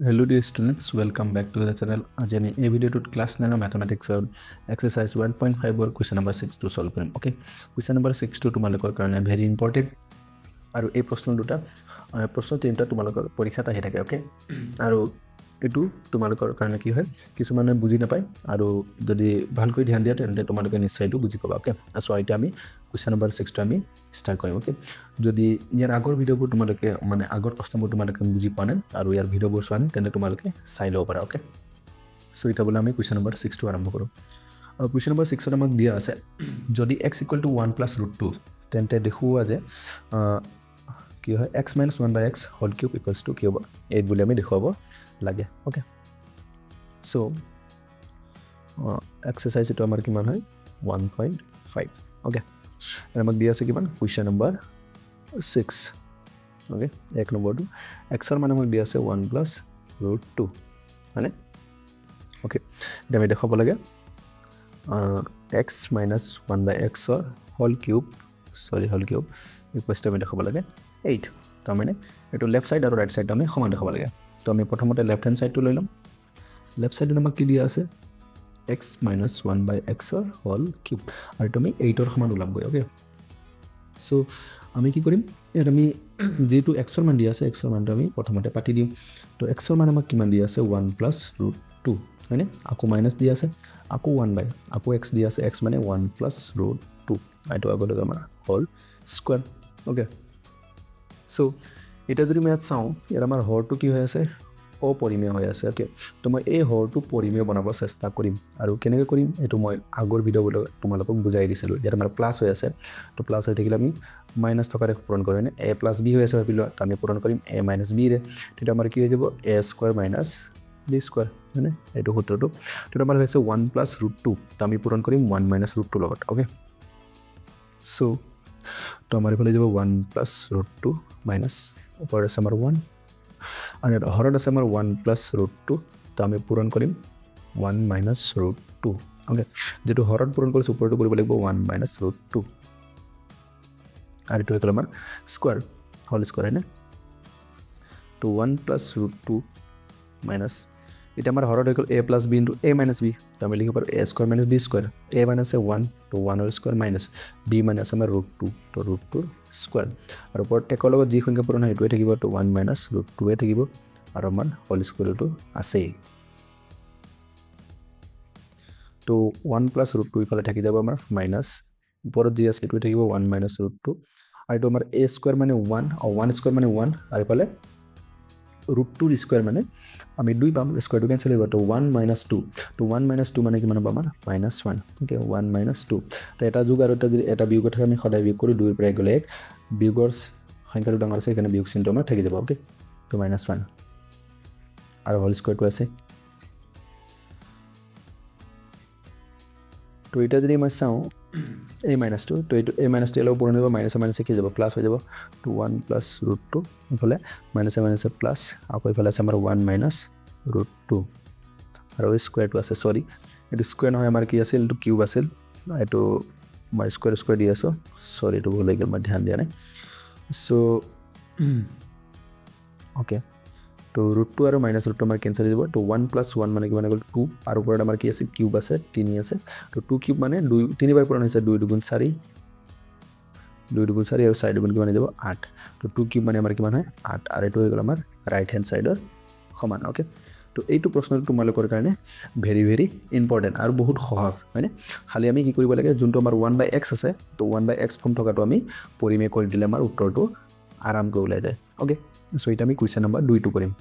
Hello dear students, welcome back to the channel. আজি আমি এই ভিডিওটোত ক্লাস 9 ম্যাথমেটিক্স ৰ এক্সাৰসাইজ 1.5 ৰ কোৱেশ্চন নম্বৰ 6 টো সলভ কৰিম। ওকে, কোৱেশ্চন নম্বৰ 6 টো তোমালোকৰ কাৰণে ভেৰি ইম্পৰ্টেন্ট আৰু এই প্ৰশ্ন দুটা প্ৰশ্ন তিনিটা তোমালোকৰ পৰীক্ষাত আহি থাকে। ওকে, আৰু এটো তোমালোকৰ কাৰণে কি হয় কিছুমানে বুজি নাপায় আৰু যদি ভালকৈ ধ্যান দিয়া তেন্তে তোমালোকে নিশ্চয় এটো বুজি পাবা। ওকে, সো এতিয়া আমি কোৱেশ্চন নম্বৰ 6 টো আমি স্টাৰ্ট কৰিম। ওকে, যদি ইয়াৰ আগৰ ভিডিওবোৰ তোমালোকে মানে আগৰ প্ৰশ্নবোৰ তোমালোকে বুজি পোৱা নাই আৰু ইয়াৰ ভিডিওবোৰ চোৱা নাই তেন্তে তোমালোকে চাই ল'ব পাৰা। ওকে, সো এটা বলা আমি কোৱেশ্চন নম্বৰ 6 টো আৰম্ভ কৰো। আৰু কোৱেশ্চন নম্বৰ 6 ত আমাক দিয়া আছে যদি x = 1 + √2 তেন্তে দেখুৱা যে কি হয় x - 1/x whole cube = কি হ'ব 8 বুলি আমি দেখুৱাব লাগে। ওকে, সো এক্সাৰসাইজ এটা আমাৰ কিমান হয় 1.5। ওকে, আমাক দিয়া আছে কিমান কোৱেশ্চন নম্বৰ 6। ওকে, এক নম্বৰটো x ৰ মান আমাক দিয়া আছে 1 + √2 মানে। ওকে, এটা আমি দেখাব লাগে x - 1/x ৰ হোল কিউব আমি দেখাব লাগে 8। তাৰ মানে এটো লেফট সাইড আৰু ৰাইট সাইড আমি সমান দেখাব লাগে। তো আমি প্ৰথমতে লেফট হ্যান্ড সাইডটো লৈ লম। লেফট সাইডত আমাক কি দিয়া আছে x - 1/x ৰ হোল কিউব আৰু তুমি 8 ৰ সমান ওলাবগৈ। ওকে, সো আমি কি কৰিম ইয়াত আমি যেটো x ৰ মান দিয়া আছে x ৰ মানটো আমি প্ৰথমতে পাতি দিম। তো x ৰ মান আমাক কিমান দিয়া আছে 1 + √2 হয়নে, আকৌ মাইনাস দিয়া আছে আকৌ 1 আকৌ x দিয়া আছে x মানে 1 + √2 এইটো আগলৈ আমাৰ হোল স্কয়াৰ। ওকে, সো এটা যদি আমি ইয়াত চাওঁ ইয়াত আমাৰ হৰটো কি হৈ আছে অপৰিমেয় হৈ আছে। ওকে, তো মই এই হৰটো পৰিমেয় বনাব চেষ্টা কৰিম আৰু কেনেকৈ কৰিম এটো মই আগৰ ভিডিওবোৰত তোমালোকক বুজাই দিছিলো। ইয়াত আমাৰ প্লাস হৈ আছে তো প্লাস হৈ থাকিলে আমি মাইনাস থকাৰে পূৰণ কৰিম। a + b হৈ আছে ভাবিলো আমি পূৰণ কৰিম a - b ৰে, তেতিয়া আমাৰ কি হৈ যাব a² - b² মানে এইটো সূত্ৰটো। তো আমাৰ হৈছে 1 + √2 তো আমি পূৰণ কৰিম 1 - √2 লগত। ওকে, সো তো আমাৰ ইফালে যাব 1 + √2 মাইনাস ওপৰত আছে আমাৰ 1 আৰু হৰত আছে আমাৰ 1 + √2 তো আমি পূৰণ কৰিম 1 - √2। ওকে, যেটো হৰত পূৰণ কৰিছো ওপৰটো কৰিব লাগিব 1 - √2 আৰু এটো হ'ল আমাৰ স্কয়াৰ হোল স্কয়াৰ হয়নে। তো 1 + √2 মাইনাস এটা আমাৰ হৰত হৈ গ'ল a + b * a - b তো আমি লিখিব পাৰো a² - b²। a মানে আছে 1 তো 1 ৰ স্কয়াৰ মাইনাস b মানে আছে আমাৰ √2 তো √2 স্কয়াৰ আৰু ওপৰত একৰ লগত যি সংখ্যা পূৰণ হয় এটোৱে থাকিব তো 1 - √2 এ থাকিব আৰু আমাৰ হোল স্কয়াৰটো আছে। তো 1 + √2 ইফালে থাকি যাব আমাৰ মাইনাস ওপৰত যি আছে এটোৱে থাকিব 1 - √2 আৰু এটো আমাৰ a² মানে 1 আৰু 1² মানে 1 আৰু ইফালে √2 ৰ স্কয়াৰ মানে আমি 2 পাম, স্কয়াৰটো কেনসেল হৈ যাব তো 1 - 2 তো 1 - 2 মানে কিমান হ'ব আমাৰ -1। ওকে, 1 - 2 তো এটা যোগ আৰু এটা যদি এটা বিয়োগ থাকে আমি সদায় বিয়োগ কৰো 2 ৰ পৰা গলে 1 বিয়োগৰ সংখ্যাটো ডাঙৰ আছে এখানে বিয়োগ চিহ্নটো আমাৰ থাকি যাব। ওকে, তো -1 আৰু হোল স্কয়াৰটো আছে। তো এটা যদি মই চাওঁ a - 2 তো এইটো a - 2 এলো পূৰণ হ'ব মাইনাস মাইনাস কি যাব প্লাস হৈ যাব তো 1 + √2 ইফালে মাইনাস মাইনাস প্লাস আকৌ ইফালে আছে আমাৰ 1 - √2 আৰু স্কয়াৰটো আছে সৰি এটো স্কয়াৰ নহয় আমাৰ কি আছিল এটো কিউব আছিল এটো মই স্কয়াৰ দি আছো সৰি এটো ভুল হৈ গ'ল মই ধ্যান দিয়া নাই। সো ওকে, তো √2 আৰু -√2 আমাৰ কেনসেল হৈ যাব তো 1 + 1 মানে কিমান হ'ল 2 আৰু ওপৰত আমাৰ কি আছে কিউব আছে 3 আছে তো 2 কিউব মানে 2 3 বাৰ পূৰণ হৈছে 2 × 4 2 × 4 আৰু 4 × কিমান হৈ যাব 8 তো 2 কিউব মানে আমাৰ কিমান হয় 8 আৰু এটো হৈ গ'ল আমাৰ ৰাইট হ্যান্ড সাইডৰ সমান। ওকে, তো এইটো প্ৰশ্নটো তোমালোকৰ কাৰণে ভেৰি ভেৰি ইম্পৰ্টেন্ট আৰু বহুত সহজ হয়নে। খালি আমি কি কৰিব লাগে যোনটো আমাৰ 1/x আছে তো 1/x ফৰ্ম থকাটো আমি পৰিমেয় কৰি দিলে আমাৰ উত্তৰটো আৰামকৈ ওলাই যায়। ওকে, সো এটা আমি কোৱেশ্চন নম্বৰ 2 টো কৰিম।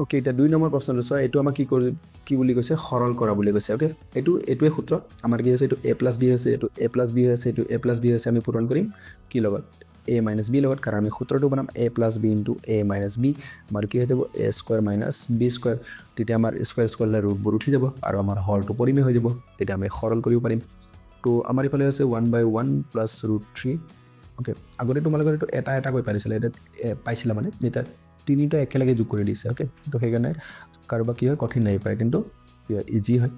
ওকে, এটা 2 নম্বৰ প্ৰশ্নটো চোৱা এইটো আমাক কি বুলি কৈছে সৰল কৰা বুলি কৈছে। ওকে, এইটোৱে সূত্ৰ আমাৰ কি আছে এইটো a + b হৈছে এইটো a + b হৈছে এইটো a + b হৈছে আমি পূৰণ কৰিম কি লগত a - b লগত কাৰণ আমি সূত্ৰটো বনাম a + b * a - b আমাৰ কি হৈ যাব a² - b²। তেতিয়া আমাৰ স্কয়াৰ স্কয়াৰলে ৰুটবোৰ উঠি যাব আৰু আমাৰ হৰটো পৰিমেয় হৈ যাব তেতিয়া আমি সৰল কৰিব পাৰিম। তো আমাৰ ইফালে আছে 1/1 + √3। ওকে, আগতে তোমালোকৰ এটো এটা কৈ পাৰিছিলে এটা পাইছিলা মানে এটা তিনিটা একেলগে যোগ কৰি দিছে। ওকে, তো সেইকাৰণে কাৰোবাক কি হয় কঠিন লাগি পায় কিন্তু ইজি হয়।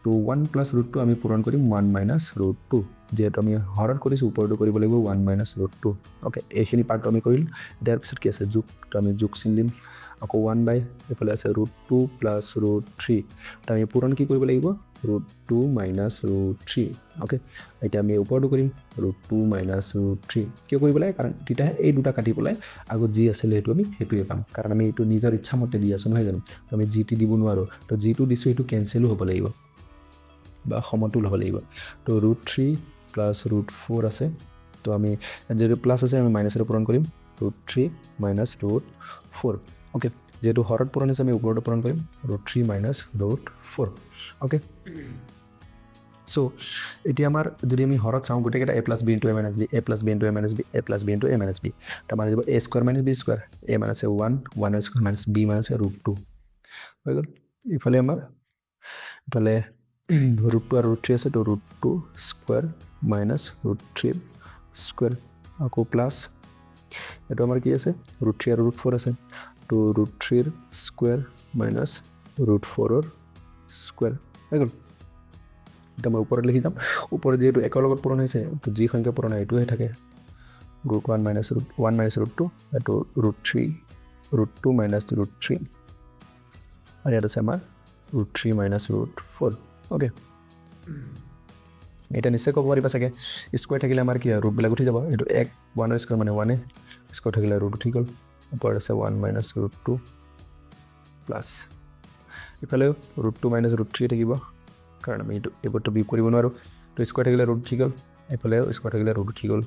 তো 1 প্লাছ ৰুট 2 আমি পূৰণ কৰিম 1 মাইনাছ ৰুট 2 যেহেতু আমি হৰত কৰিছোঁ ওপৰটো কৰিব লাগিব 1 মাইনাছ ৰুট 2 অ'কে এইখিনি পাৰ্টটো আমি কৰিলোঁ ইয়াৰ পিছত কি আছে যোগ তো আমি যোগ চিন দিম আকৌ 1 বাই এইফালে আছে ৰুট 2 প্লাছ ৰুট 3 তো আমি পূৰণ কি কৰিব লাগিব ৰুট 2 মাইনাছ ৰুট 3 অ'কে এতিয়া আমি ওপৰটো কৰিম ৰুট 2 মাইনাছ ৰুট 3 কিয় কৰিব লাগে কাৰণ তেতিয়াহে এই দুটা কাটি পেলাই আগত যি আছিলে সেইটো আমি সেইটোৱে পাম কাৰণ আমি এইটো নিজৰ ইচ্ছামতে দি আছোঁ নহয় জানো তো আমি যি টি দিব নোৱাৰোঁ তো যিটো দিছোঁ সেইটো কেঞ্চেলো হ'ব লাগিব বা সমতুল হ'ব লাগিব তো ৰুট 3 প্লাছ ৰুট 4 আছে তো আমি যেহেতু প্লাছ আছে আমি মাইনাছেৰে পূৰণ কৰিম ৰুট 3 মাইনাছ ৰুট 4 অ'কে যেহেতু হৰত পূৰণ আছে আমি ওপৰতো পূৰণ কৰিম root 3 minus root 4 okay so' এতিয়া আমাৰ যদি আমি হৰত চাওঁ গোটেইকেইটা A plus B into A minus B A plus B into A minus B A plus B into A minus B তাৰ মানে যাব A square minus B square A minus 1 square minus B minus root 2 হৈ গ'ল ইফালে আমাৰ ইফালে root 2 আৰু root 3 আছে তো root 2 square minus root 3 square আকৌ প্লাছ এইটো আমাৰ কি আছে ৰুট 3 আৰু ৰুট 4 আছে তো root 3 square minus root 4 square হৈ গ'ল এতিয়া মই ওপৰত লিখি যাম ওপৰত যিহেতু একৰ লগত পূৰণ হৈছে তো যি সংখ্যা পূৰণ হয় এইটোহে থাকে ৰুট 1 মাইনাছ ৰুট 2 এইটো ৰুট 2 মাইনাছ ৰুট 3 আৰু ইয়াত আছে আমাৰ ৰুট 3 মাইনাছ ৰুট 4 অ'কে এটা নিশ্চয় ক'ব পাৰিবা চাগে স্কোৱাৰ থাকিলে আমাৰ কি হয় ৰুটবিলাক উঠি যাব এইটো 1 স্কোৱাৰ মানে 1 স্কোৱাৰ থাকিলে ৰুট উঠি গ'ল ওপৰত আছে 1 মাইনাছ ৰুট 2 প্লাছ ইফালেও ৰুট 2 মাইনাছ ৰুট 3 থাকিব কাৰণ আমি এইটো এইবোৰতো বিয়োগ কৰিব নোৱাৰোঁ তো স্কোৱাৰ থাকিলে ৰুট উঠি গ'ল এইফালেও স্কোৱাৰ থাকিলে ৰুট উঠি গ'ল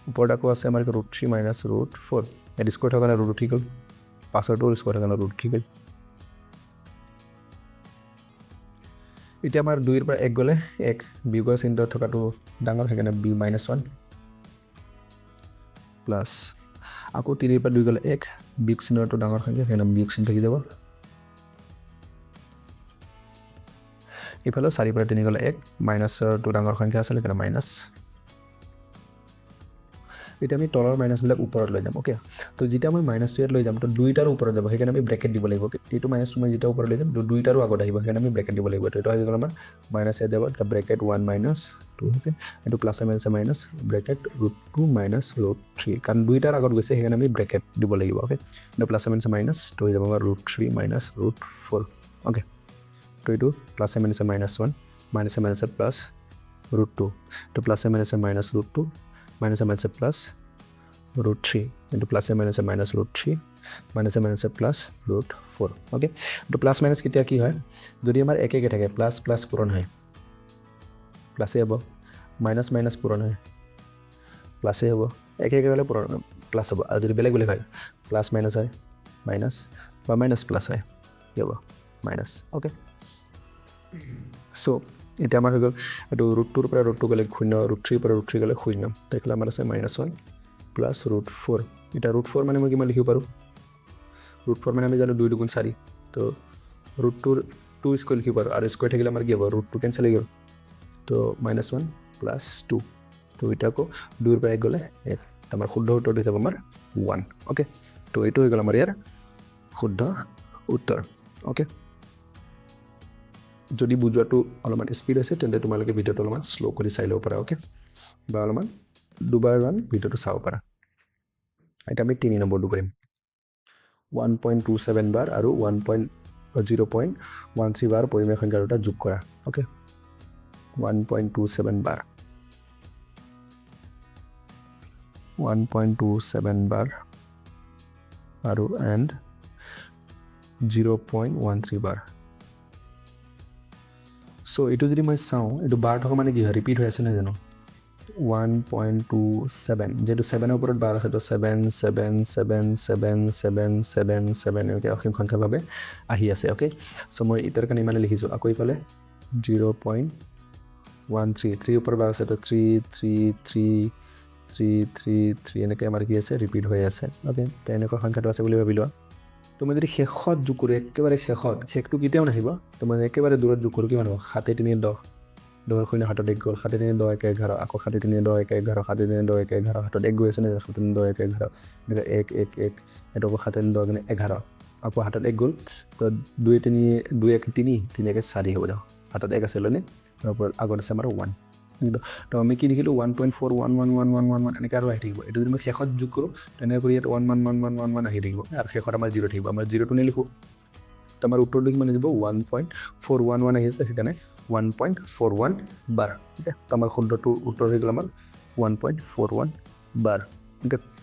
ওপৰত আকৌ আছে আমাৰ ৰুট 3 মাইনাছ ৰুট 4 ইয়াত স্কোৱাৰ থকাৰ কাৰণে ৰুট উঠি গ'ল পাছৰটো স্কোৱাৰ থকাৰ কাৰণে ৰুট উঠি গ'ল এতিয়া আমাৰ 2ৰ পৰা 1 গ'লে 1 বিয়োগৰ চিহ্ন থকাটো ডাঙৰ সেইকাৰণে বি মাইনাছ 1 প্লাছ আকৌ 3ৰ পৰা 2 গ'লে 1 বিয়োগ চিহ্নটো ডাঙৰ সংখ্যা সেইকাৰণে বিয়োগ চিহ্ন থাকি যাব ইফালে 4ৰ পৰা 3 গ'লে 1 মাইনাছৰটো ডাঙৰ সংখ্যা আছিলে সেইকাৰণে মাইনাছ এতিয়া আমি তলৰ মাইনাছবিলাক ওপৰত লৈ যাম অ'কে তো যেতিয়া মই মাইনাছটো ইয়াত লৈ যাম তো 2টাৰো ওপৰত যাব সেইকাৰণে আমি ব্ৰেকেট দিব লাগিব এইটো মাইনাছটো মই যেতিয়া ওপৰত লৈ যাম তো 2টাৰো আগত আহিব সেইকাৰণে আমি ব্ৰেকেট দিব লাগিব তো এইটো হৈ গ'ল আমাৰ মাইনাছ ইয়াত যাব এটা ব্ৰেকেট 1 মাইনাছ 2 অ'কে এইটো প্লাছে মাইনাছে minus bracket root 2 minus root 3 কাৰণ 2টাৰ আগত গৈছে সেইকাৰণে আমি ব্ৰেকেট দিব লাগিব অ'কে এইটো প্লাছে মাইনাছে মাইনাছ তো হৈ যাব আমাৰ ৰুট 3 মাইনাছ ৰুট 4 অ'কে তো এইটো প্লাছে মাইনাছে মাইনাছ 1 মাইনাছে মাইনাছে প্লাছ ৰুট 2 তো প্লাছে মাইনাছে মাইনাছ ৰুট 2 মাইনাছে মাইনাছে প্লাছ ৰুট 3 ইনটু প্লাছে মাইনাছে মাইনাছ ৰুট 3 মাইনাছে মাইনাছে প্লাছ ৰুট 4 অ'কে তো প্লাছ মাইনাছ কেতিয়া কি হয় যদি আমাৰ একে থাকে প্লাছ প্লাছ পূৰণ হয় প্লাছে হ'ব মাইনাছ মাইনাছ পূৰণ হয় প্লাছে হ'ব একে হ'লে পূৰণ প্লাছ হ'ব আৰু যদি বেলেগ বেলেগ হয় প্লাছ মাইনাছ হয় মাইনাছ বা মাইনাছ প্লাছ হয় কি হ'ব মাইনাছ অ'কে চ' এতিয়া আমাৰ হৈ গ'ল এইটো ৰুট 2ৰ পৰা ৰুট 2 গ'লে 0 ৰুট 3ৰ পৰা ৰুট 3 গ'লে 0 তেতিয়াহ'লে আমাৰ আছে মাইনাছ 1 প্লাছ ৰুট 4 এতিয়া ৰুট 4 মানে মই কিমান লিখিব পাৰোঁ ৰুট 4 মানে আমি জানো 2 2 4 তো ৰুট 2 স্কোৱাৰ লিখিব পাৰোঁ আৰু স্কোৱাৰ থাকিলে আমাৰ কি হ'ব ৰুট 2 কেঞ্চেল হৈ গ'ল তো মাইনাছ 1 প্লাছ 2 তো এতিয়া আকৌ 2ৰ পৰা 1 গ'লে 1 আমাৰ শুদ্ধ উত্তৰটো হৈ যাব আমাৰ 1 অ'কে তো এইটো হৈ গ'ল আমাৰ ইয়াৰ শুদ্ধ উত্তৰ অ'কে যদি বুজোৱাটো অলপমান স্পীড আছে তেন্তে তোমালোকে ভিডিঅ'টো অলপমান শ্ল' কৰি চাই ল'ব পাৰা অ'কে বা অলপমান দুবাৰমান ভিডিঅ'টো চাব পাৰা এতিয়া আমি 3 নম্বৰটো কৰিম 1.27 বাৰ আৰু 0.13 বাৰ পৰিমেয় সংখ্যা দুটা যোগ কৰা অ'কে 1.27 বাৰ 1.27 বাৰ আৰু এণ্ড 0.13 বাৰ চ' এইটো যদি মই চাওঁ এইটো বাৰ থকা মানে কি হয় ৰিপিট হৈ আছে নহয় জানো 1.27 যেহেতু 7ৰ ওপৰত বাৰ আছে তো 7 7 7 7 7 7 7 এনেকৈ অসীম সংখ্যাভাৱে আহি আছে অ'কে চ' মই ইটাৰ কাৰণে ইমানে লিখিছোঁ আকৌ ইফালে 0.13 3ৰ ওপৰত বাৰ আছে তো 3 3 3 3 3 3 এনেকৈ আমাৰ কি আছে ৰিপিট হৈ আছে অ'কে তো এনেকুৱা সংখ্যাটো আছে বুলি ভাবি লোৱা তো মই যদি শেষত যোগ কৰোঁ একেবাৰে শেষটো কেতিয়াও নাহিব তো মই একেবাৰে দূৰত যোগ কৰোঁ কিমান হ'ব 7 3 10 10 শূন্য 7 1 গ'ল 7 3 10 1 11 আকৌ 7 3 10 1 11 7 3 10 1 11 হাতত 1 গৈ আছে নে 7 3 10 1 11 এনেকৈ 1 1 1 এইটো আকৌ 7 3 10 11 আকৌ হাতত 1 গ'ল তো 2 3 2 1 3 3 1 4 হ'ব যাও হাতত 1 আছে লনে তাৰ ওপৰত আগত আছে আমাৰ 1 তো আমি কি লিখিলোঁ 1.4111111 এনেকৈ আৰু আহি থাকিব এইটো যদি মই শেষত যোগ কৰোঁ তেনে কৰি ইয়াত 1111111 আহি থাকিব আৰু শেষত আমাৰ 0 থাকিব আমাৰ 0টো নিলিখোঁ তো আমাৰ উত্তৰটো কিমান আহিব 1.411 আহিছে সেইকাৰণে 1.41 বাৰ ঠিক আছে তো আমাৰ শুদ্ধটো উত্তৰ হৈ গ'ল আমাৰ 1.41 বাৰ ঠিক আছে